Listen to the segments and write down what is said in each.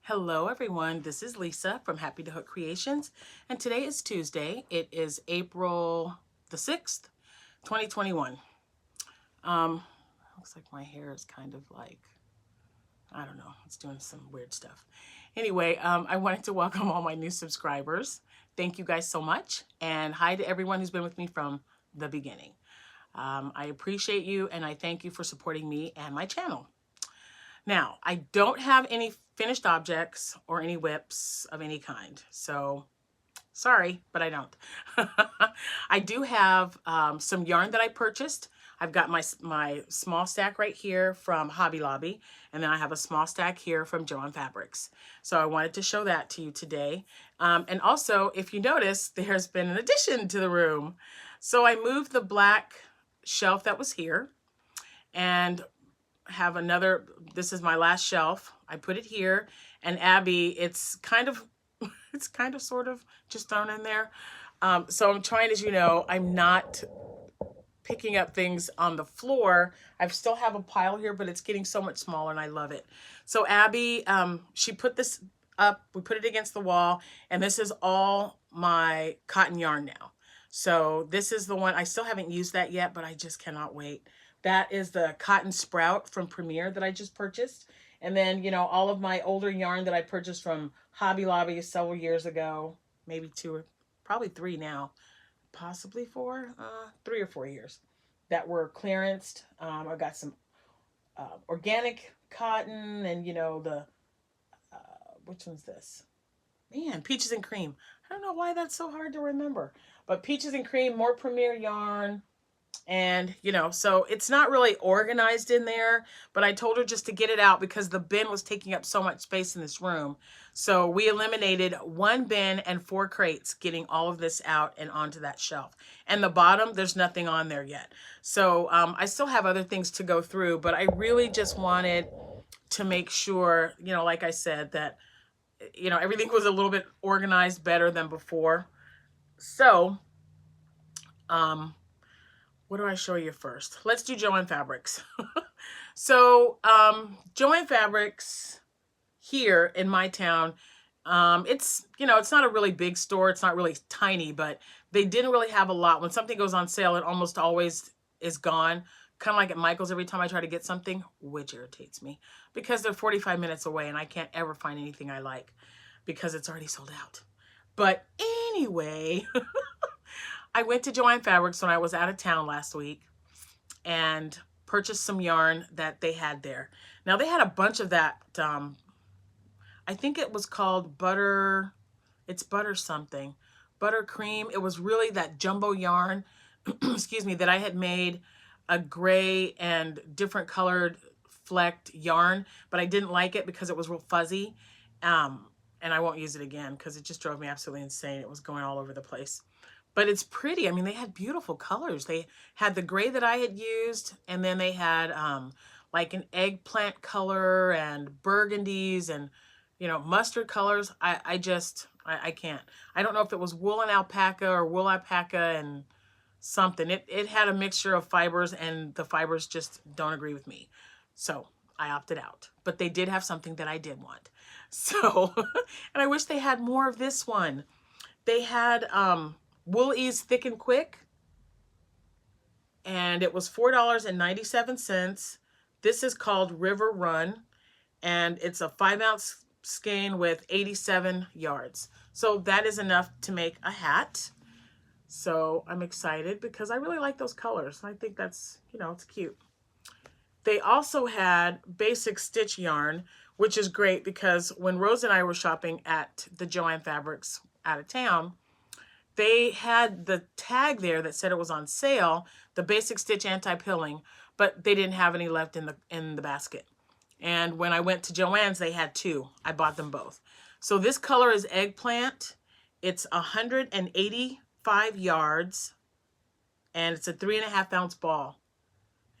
Hello everyone, this is Lisa from Happytohook Creations, and today is Tuesday. It is April the 6th, 2021. Looks like my hair is kind of like, I don't know, it's doing some weird stuff. Anyway, I wanted to welcome all my new subscribers. Thank you guys so much, and hi to everyone who's been with me from the beginning. I appreciate you, and I thank you for supporting me and my channel. Now, I don't have any finished objects or any whips of any kind, so sorry, but I don't. I do have some yarn that I purchased. I've got my small stack right here from Hobby Lobby, and then I have a small stack here from Joann Fabrics. So I wanted to show that to you today. And also, if you notice, there's been an addition to the room. So I moved the black shelf that was here and have another, this is my last shelf. I put it here, and Abby, it's kind of sort of just thrown in there. So I'm trying, as you know, I'm not picking up things on the floor. I still have a pile here, but it's getting so much smaller and I love it. So Abby, she put this up, we put it against the wall, and this is all my cotton yarn now. So this is the one, I still haven't used that yet, but I just cannot wait. That is the cotton sprout from Premier that I just purchased. And then, you know, all of my older yarn that I purchased from Hobby Lobby several years ago, maybe two or probably three now, possibly four, 3 or 4 years, that were clearanced. I got some organic cotton and, you know, the, which one's this? Man, Peaches and Cream. I don't know why that's so hard to remember. But Peaches and Cream, more Premier yarn. And, you know, so it's not really organized in there, but I told her just to get it out because the bin was taking up so much space in this room. So we eliminated 1 bin and 4 crates, getting all of this out and onto that shelf. And the bottom, there's nothing on there yet. So I still have other things to go through, but I really just wanted to make sure, you know, like I said, that, you know, everything was a little bit organized better than before. So, what do I show you first? Let's do Joann Fabrics. So, Joann Fabrics here in my town, it's, you know, it's not a really big store. It's not really tiny, but they didn't really have a lot. When something goes on sale, it almost always is gone. Kind of like at Michael's every time I try to get something, which irritates me because they're 45 minutes away and I can't ever find anything I like because it's already sold out. But anyway, I went to Joann Fabrics when I was out of town last week and purchased some yarn that they had there. Now they had a bunch of that, I think it was called butter, it's butter something, buttercream. It was really that jumbo yarn, excuse me, that I had made a gray and different colored flecked yarn, but I didn't like it because it was real fuzzy. And I won't use it again because it just drove me absolutely insane. It was going all over the place. But it's pretty. I mean, they had beautiful colors. They had the gray that I had used, and then they had like an eggplant color and burgundies and, you know, mustard colors. I can't. I don't know if it was wool and alpaca or wool alpaca and something. It had a mixture of fibers, and the fibers just don't agree with me. So I opted out. But they did have something that I did want. So, and I wish they had more of this one. They had Wool Ease Thick and Quick, and it was $4.97. This is called River Run, and it's a 5-ounce skein with 87 yards. So that is enough to make a hat. So I'm excited because I really like those colors. I think that's, you know, it's cute. They also had basic stitch yarn, which is great because when Rose and I were shopping at the Joann Fabrics out of town, they had the tag there that said it was on sale, the basic stitch anti-pilling, but they didn't have any left in the basket. And when I went to Joann's, they had 2. I bought them both. So this color is eggplant. It's 185 yards, and it's a 3.5-ounce ball.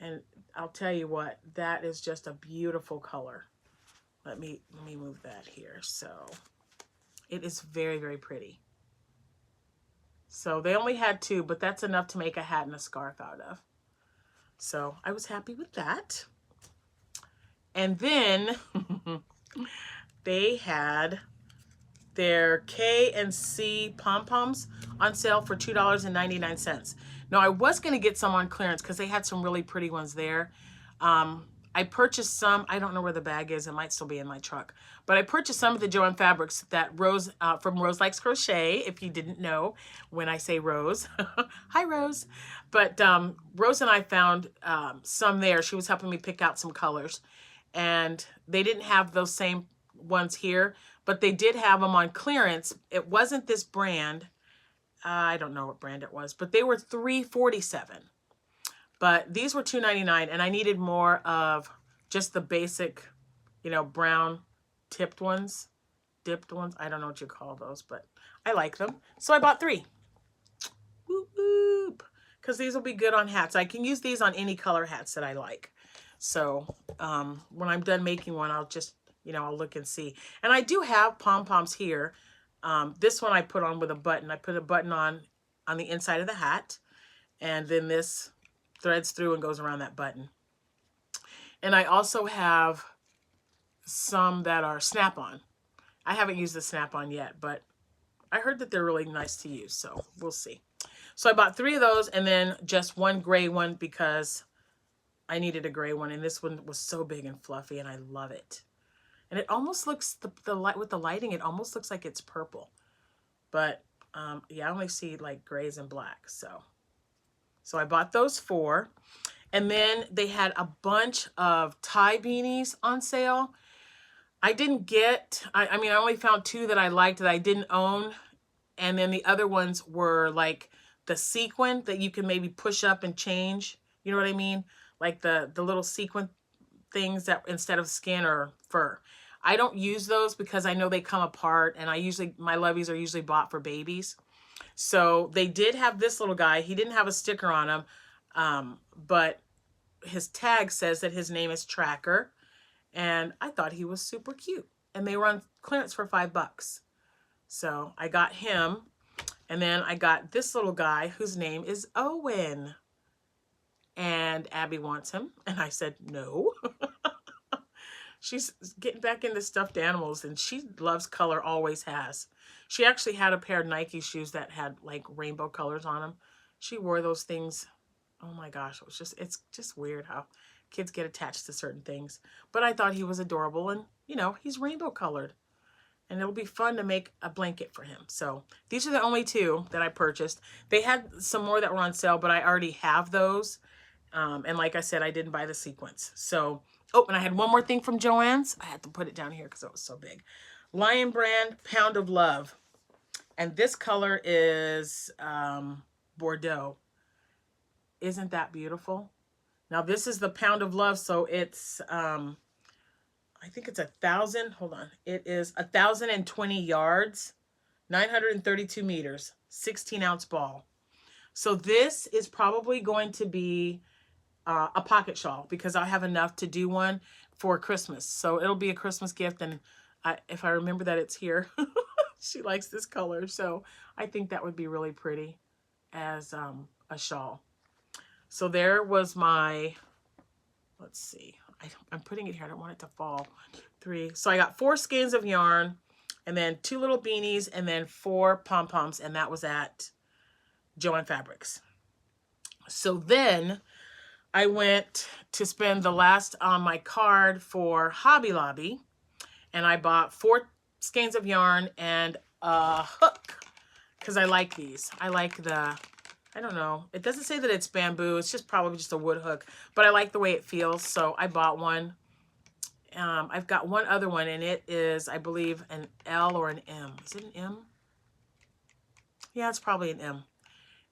And I'll tell you what, that is just a beautiful color. Let me move that here. So it is very, very pretty. So they only had 2, but that's enough to make a hat and a scarf out of. So I was happy with that. And then they had their K and C Pom Poms on sale for $2.99. Now, I was going to get some on clearance because they had some really pretty ones there. I purchased some. I don't know where the bag is. It might still be in my truck. But I purchased some of the Joann Fabrics that Rose, from Rose Likes Crochet, if you didn't know when I say Rose. Hi, Rose. But Rose and I found some there. She was helping me pick out some colors. And they didn't have those same ones here, but they did have them on clearance. It wasn't this brand. I don't know what brand it was, but they were $3.47. But these were $2.99, and I needed more of just the basic, you know, brown tipped ones, dipped ones. I don't know what you call those, but I like them. So I bought 3. Whoop, whoop. Because these will be good on hats. I can use these on any color hats that I like. So when I'm done making one, I'll just, you know, I'll look and see. And I do have Pom Poms here. This one I put on with a button. I put a button on the inside of the hat. And then this threads through and goes around that button. And I also have some that are snap-on. I haven't used the snap-on yet, but I heard that they're really nice to use, so we'll see. So I bought 3 of those and then just 1 gray one because I needed a gray one, and this one was so big and fluffy, and I love it. And it almost looks, the light with the lighting, it almost looks like it's purple. But yeah, I only see like grays and black, so I bought those 4. And then they had a bunch of tie beanies on sale. I didn't get, I mean, I only found 2 that I liked that I didn't own. And then the other ones were like the sequin that you can maybe push up and change. You know what I mean? Like the little sequin things that instead of skin or fur. I don't use those because I know they come apart, and my loveys are usually bought for babies. So they did have this little guy. He didn't have a sticker on him, but his tag says that his name is Tracker, and I thought he was super cute. And they were on clearance for $5. So I got him, and then I got this little guy whose name is Owen. And Abby wants him, and I said no. She's getting back into stuffed animals, and she loves color, always has. She actually had a pair of Nike shoes that had like rainbow colors on them. She wore those things. Oh my gosh, it's just weird how kids get attached to certain things. But I thought he was adorable, and you know, he's rainbow colored. And it'll be fun to make a blanket for him. So these are the only 2 that I purchased. They had some more that were on sale, but I already have those. And like I said, I didn't buy the sequence. So, oh, and I had one more thing from Joann's. I had to put it down here because it was so big. Lion Brand Pound of Love. And this color is Bordeaux. Isn't that beautiful? Now, this is the Pound of Love. So it's, I think it's 1,000. Hold on. It is 1,020 yards, 932 meters, 16-ounce ball. So this is probably going to be a pocket shawl because I have enough to do one for Christmas. So it'll be a Christmas gift, and if I remember that it's here, she likes this color. So I think that would be really pretty as a shawl. So there was my, let's see, I'm putting it here. I don't want it to fall. 1, 2, 3. So I got 4 skeins of yarn, and then 2 little beanies, and then 4 Pom Poms, and that was at Joann Fabrics. So then I went to spend the last on my card for Hobby Lobby, and I bought 4 skeins of yarn and a hook because I like these. I like the, I don't know, it doesn't say that it's bamboo. It's just probably just a wood hook, but I like the way it feels, so I bought one. I've got one other one, and it is, I believe, an L or an M. Is it an M? Yeah, it's probably an M.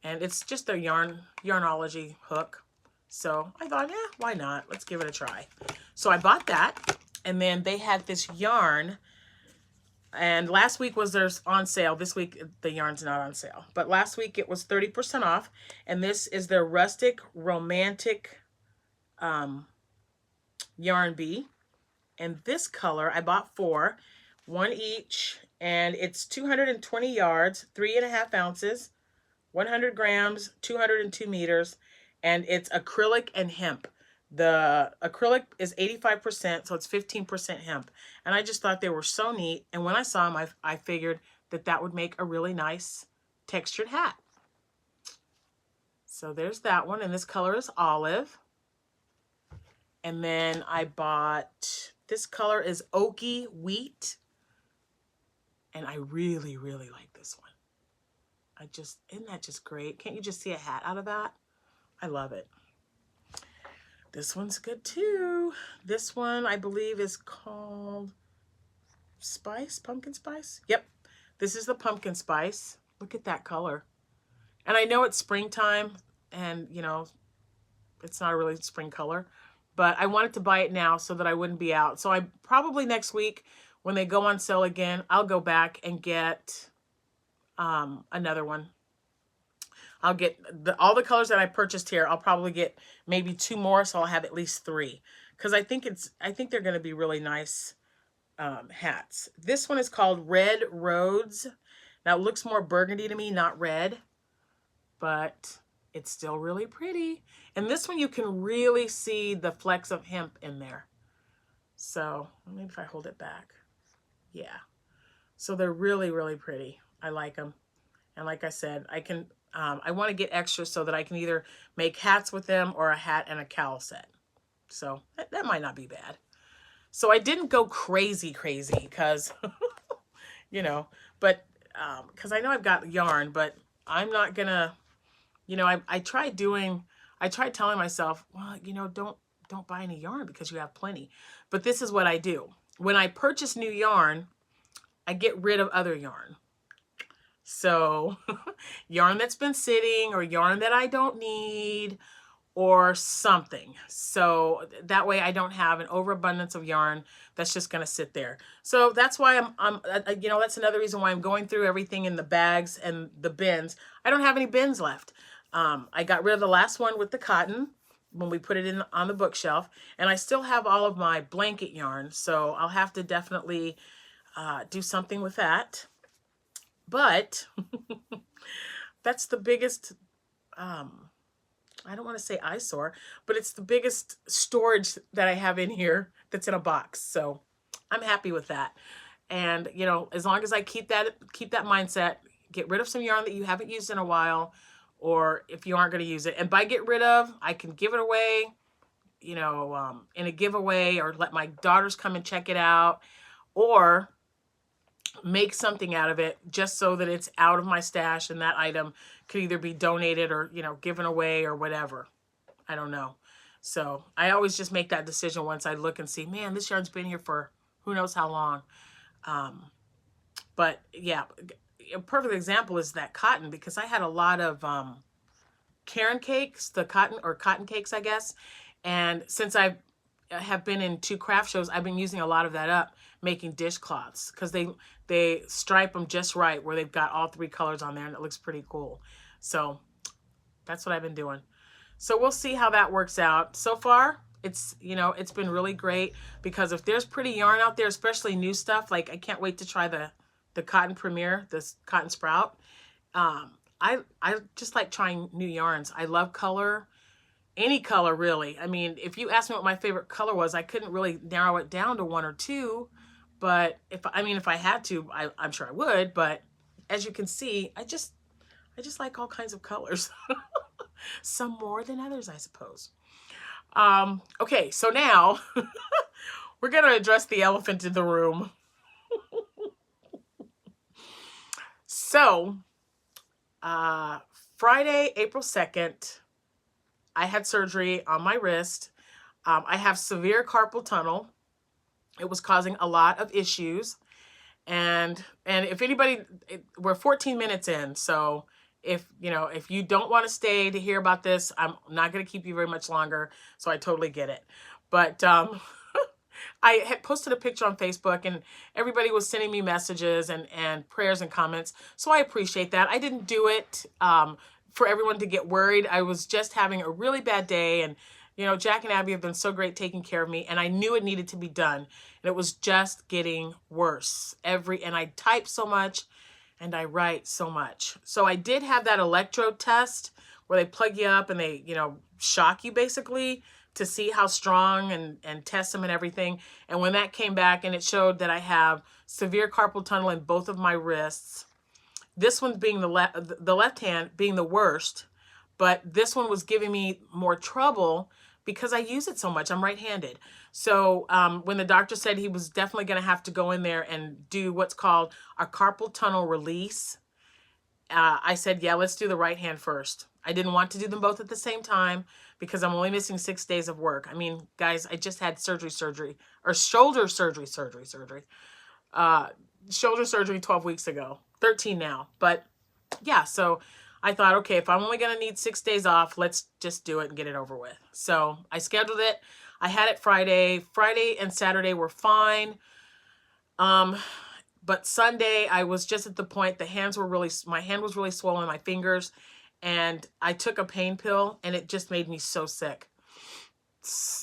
And it's just a yarnology hook. So I thought, yeah, why not? Let's give it a try. So I bought that, and then they had this yarn, and last week was theirs on sale. This week the yarn's not on sale, but last week it was 30% off, and this is their Rustic Romantic Yarn Bee. And this color I bought 4, 1 each, and it's 220 yards, 3.5 ounces, 100 grams, 202 meters, and it's acrylic and hemp. The acrylic is 85%, so it's 15% hemp. And I just thought they were so neat. And when I saw them, I figured that that would make a really nice textured hat. So there's that one. And this color is olive. And then I bought, this color is oaky wheat. And I really, really like this one. Isn't that just great? Can't you just see a hat out of that? I love it. This one's good too. This one, I believe, is called pumpkin spice. Yep, this is the pumpkin spice. Look at that color. And I know it's springtime and, you know, it's not a really spring color, but I wanted to buy it now so that I wouldn't be out. So I probably next week when they go on sale again, I'll go back and get another one. I'll get all the colors that I purchased here. I'll probably get maybe 2 more, so I'll have at least 3. Because I think they're going to be really nice hats. This one is called Red Rhodes. Now it looks more burgundy to me, not red, but it's still really pretty. And this one you can really see the flecks of hemp in there. So maybe if I hold it back, yeah. So they're really, really pretty. I like them. And like I said, I want to get extras so that I can either make hats with them or a hat and a cowl set. So that might not be bad. So I didn't go crazy because, you know, but because I know I've got yarn, but I'm not going to, you know, I tried telling myself, well, you know, don't buy any yarn because you have plenty. But this is what I do. When I purchase new yarn, I get rid of other yarn. So yarn that's been sitting or yarn that I don't need or something. So that way I don't have an overabundance of yarn that's just going to sit there. So that's why you know, that's another reason why I'm going through everything in the bags and the bins. I don't have any bins left. I got rid of the last one with the cotton when we put it on the bookshelf, and I still have all of my blanket yarn. So I'll have to definitely do something with that. But that's the biggest, I don't want to say eyesore, but it's the biggest storage that I have in here that's in a box. So I'm happy with that. And, you know, as long as I keep that mindset, get rid of some yarn that you haven't used in a while, or if you aren't going to use it. And by get rid of, I can give it away, you know, in a giveaway, or let my daughters come and check it out, or make something out of it just so that it's out of my stash and that item could either be donated or, you know, given away or whatever. I don't know. So I always just make that decision once I look and see, man, this yarn's been here for who knows how long. But yeah, a perfect example is that cotton, because I had a lot of Caron cakes, the cotton cakes, I guess. And since I have been in 2 craft shows, I've been using a lot of that up, making dishcloths, because they stripe them just right where they've got all 3 colors on there, and it looks pretty cool. So that's what I've been doing. So we'll see how that works out. So far, it's, you know, it's been really great, because if there's pretty yarn out there, especially new stuff, like I can't wait to try the Cotton Premier, this Cotton Sprout. I just like trying new yarns. I love color. Any color, really. I mean, if you asked me what my favorite color was, I couldn't really narrow it down to 1 or 2. But if I had to, I'm sure I would. But as you can see, I just like all kinds of colors. Some more than others, I suppose. Okay, so now we're going to address the elephant in the room. So, Friday, April 2nd, I had surgery on my wrist. I have severe carpal tunnel. It was causing a lot of issues. And if anybody, we're 14 minutes in. So if you don't want to stay to hear about this, I'm not going to keep you very much longer. So I totally get it. But I had posted a picture on Facebook, and everybody was sending me messages and prayers and comments. So I appreciate that. I didn't do it for everyone to get worried. I was just having a really bad day, and Jack and Abby have been so great taking care of me, and I knew it needed to be done, and it was just getting worse. And I type so much and I write so much. So I did have that electrode test where they plug you up and they, shock you basically to see how strong and test them and everything. And when that came back and it showed that I have severe carpal tunnel in both of my wrists, this one being the left hand being the worst, but this one was giving me more trouble because I use it so much. I'm right-handed. So when the doctor said he was definitely going to have to go in there and do what's called a carpal tunnel release, I said, yeah, let's do the right hand first. I didn't want to do them both at the same time because I'm only missing 6 days of work. I mean, guys, I just had shoulder surgery, shoulder surgery 12 weeks ago, 13 now. But yeah, so I thought, okay, if I'm only going to need 6 days off, let's just do it and get it over with. So I scheduled it. I had it Friday. Friday and Saturday were fine. But Sunday, I was just at the point, my hand was really swollen, my fingers, and I took a pain pill, and it just made me so sick.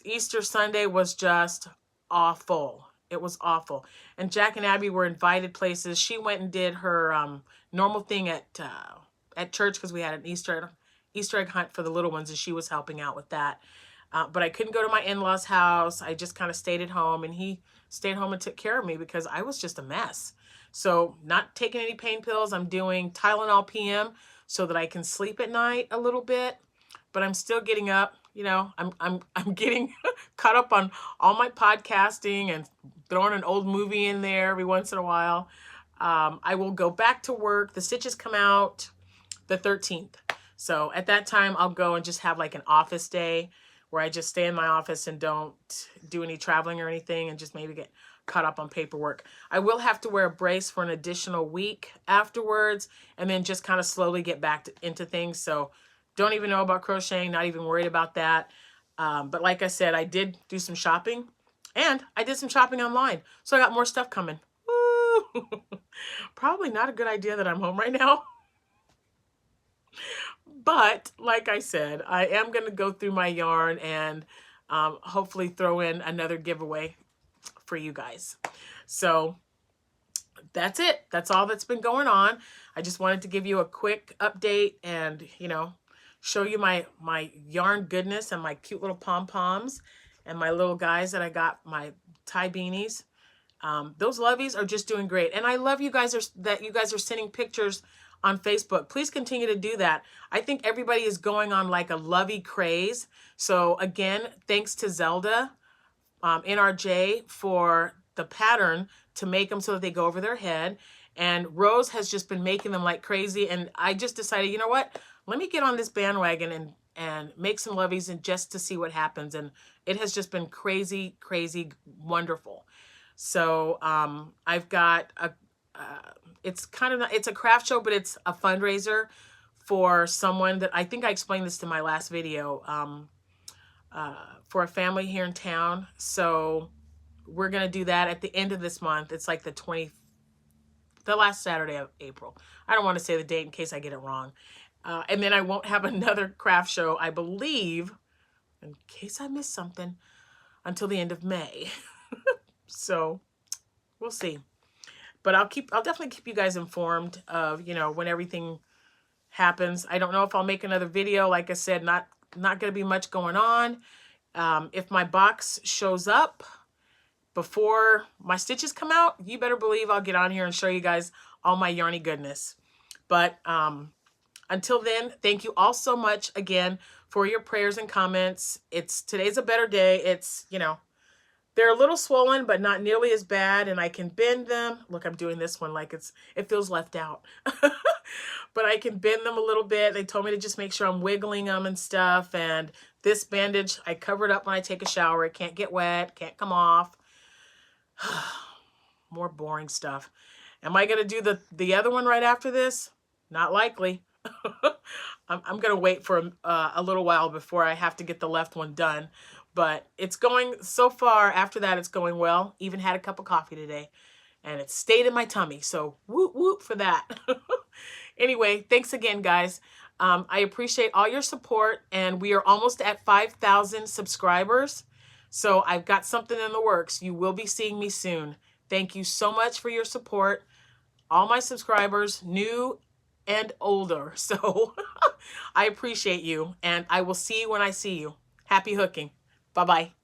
Easter Sunday was just awful. It was awful. And Jack and Abby were invited places. She went and did her normal thing at church because we had an Easter egg hunt for the little ones, and she was helping out with that. But I couldn't go to my in-laws' house. I just kind of stayed at home, and he stayed home and took care of me because I was just a mess. So not taking any pain pills. I'm doing Tylenol PM so that I can sleep at night a little bit, but I'm still getting up. You know, I'm getting caught up on all my podcasting and throwing an old movie in there every once in a while. I will go back to work. The stitches come out the 13th. So at that time, I'll go and just have like an office day where I just stay in my office and don't do any traveling or anything and just maybe get caught up on paperwork. I will have to wear a brace for an additional week afterwards and then just kind of slowly get back into things. So don't even know about crocheting, not even worried about that. But like I said, I did do some shopping and I did some shopping online. So I got more stuff coming. Woo! Probably not a good idea that I'm home right now. But like I said, I am going to go through my yarn and hopefully throw in another giveaway for you guys. So that's it. That's all that's been going on. I just wanted to give you a quick update and, you know, show you my yarn goodness and my cute little pom-poms and my little guys that I got, my tie beanies. Those lovies are just doing great. And I love you guys that you guys are sending pictures on Facebook. Please continue to do that. I think everybody is going on like a lovey craze. So again, thanks to Zelda, NRJ, for the pattern to make them so that they go over their head. And Rose has just been making them like crazy. And I just decided, you know what? Let me get on this bandwagon and make some lovies and just to see what happens. And it has just been crazy, crazy wonderful. So I've got a it's a craft show, but it's a fundraiser for someone that I think I explained this to my last video, for a family here in town. So we're going to do that at the end of this month. It's like the last Saturday of April. I don't want to say the date in case I get it wrong. And then I won't have another craft show, I believe, in case I miss something, until the end of May. So we'll see. But I'll definitely keep you guys informed of, you know, when everything happens. I don't know if I'll make another video. Like I said, not going to be much going on. If my box shows up before my stitches come out, you better believe I'll get on here and show you guys all my yarny goodness. But until then, thank you all so much again for your prayers and comments. Today's a better day. It's, you know, they're a little swollen, but not nearly as bad, and I can bend them. Look, I'm doing this one like it feels left out. But I can bend them a little bit. They told me to just make sure I'm wiggling them and stuff. And this bandage, I cover it up when I take a shower. It can't get wet, can't come off. More boring stuff. Am I going to do the other one right after this? Not likely. I'm going to wait for a little while before I have to get the left one done. But it's going, so far after that, it's going well. Even had a cup of coffee today. And it stayed in my tummy. So whoop, whoop for that. Anyway, thanks again, guys. I appreciate all your support. And we are almost at 5,000 subscribers. So I've got something in the works. You will be seeing me soon. Thank you so much for your support. All my subscribers, new and older. So I appreciate you. And I will see you when I see you. Happy hooking. Bye-bye.